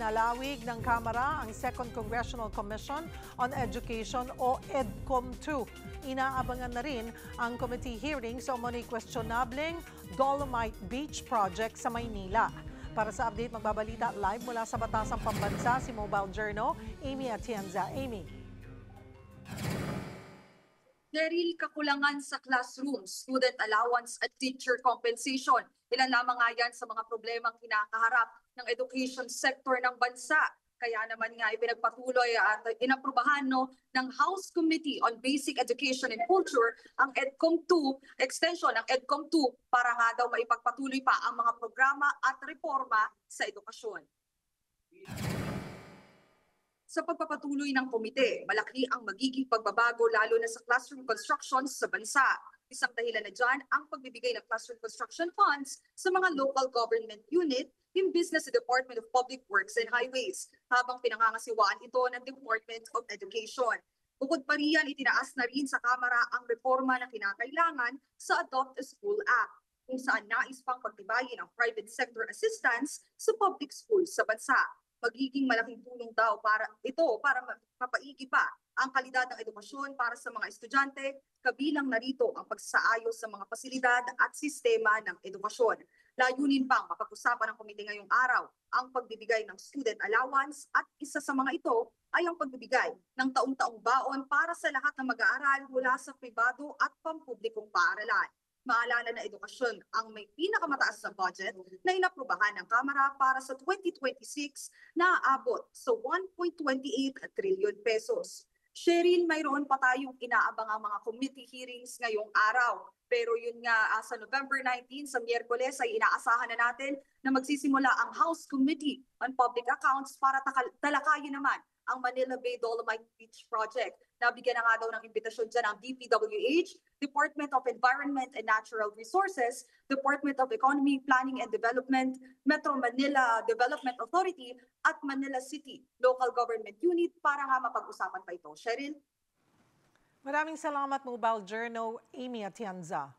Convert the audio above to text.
Ipinalawig ng Kamara ang Second Congressional Commission on Education o EDCOM-2. Inaabangan na rin ang committee hearing sa umano'y questionableng Dolomite Beach Project sa Maynila. Para sa update, magbabalita live mula sa Batasang Pambansa si Mobile Journal, Amy Atienza. Amy. Cheryl, kakulangan sa classroom, student allowance at teacher compensation. Ilan lamang nga yan sa mga problemang kinakaharap ng education sector ng bansa. Kaya naman nga ipinagpatuloy at inaprubahan ng House Committee on Basic Education and Culture ang EDCOM-2, extension ng EDCOM-2 para nga daw maipagpatuloy pa ang mga programa at reforma sa edukasyon. Sa pagpapatuloy ng komite, malaki ang magiging pagbabago lalo na sa classroom construction sa bansa. Isang dahilan na dyan ang pagbibigay ng classroom construction funds sa mga local government unit imbis na sa Department of Public Works and Highways, habang pinangangasiwaan ito ng Department of Education. Bukod pa riyan, itinaas na rin sa Kamara ang reforma na kinakailangan sa Adopt a School Act, kung saan nais pang pagtibayin ang private sector assistance sa public schools sa bansa. Magiging malaking tulong daw para mapaigi pa ang kalidad ng edukasyon para sa mga estudyante, kabilang narito ang pagsaayos sa mga pasilidad at sistema ng edukasyon. Layunin pang mapag-usapan ng komite ngayong araw ang pagbibigay ng student allowance at isa sa mga ito ay ang pagbibigay ng taong-taong baon para sa lahat ng mag-aaral mula sa pribado at pampublikong paaralan. Maalala na edukasyon ang may pinakamataas na budget na inaprubahan ng Kamara para sa 2026 na aabot sa 1.28 trillion pesos. Cheryl, mayroon pa tayong inaabangang mga committee hearings ngayong araw. Pero yun nga, sa November 19, sa Miyerkules, ay inaasahan na natin na magsisimula ang House Committee on Public Accounts para talakayin naman ang Manila Bay Dolomite Beach Project. Nabigyan na nga daw ng imbitasyon dyan ang DPWH, Department of Environment and Natural Resources, Department of Economy, Planning and Development, Metro Manila Development Authority, at Manila City Local Government Unit para nga mapag-usapan pa ito. Cheryl? Maraming salamat, Mobile Journal, Amy Atienza.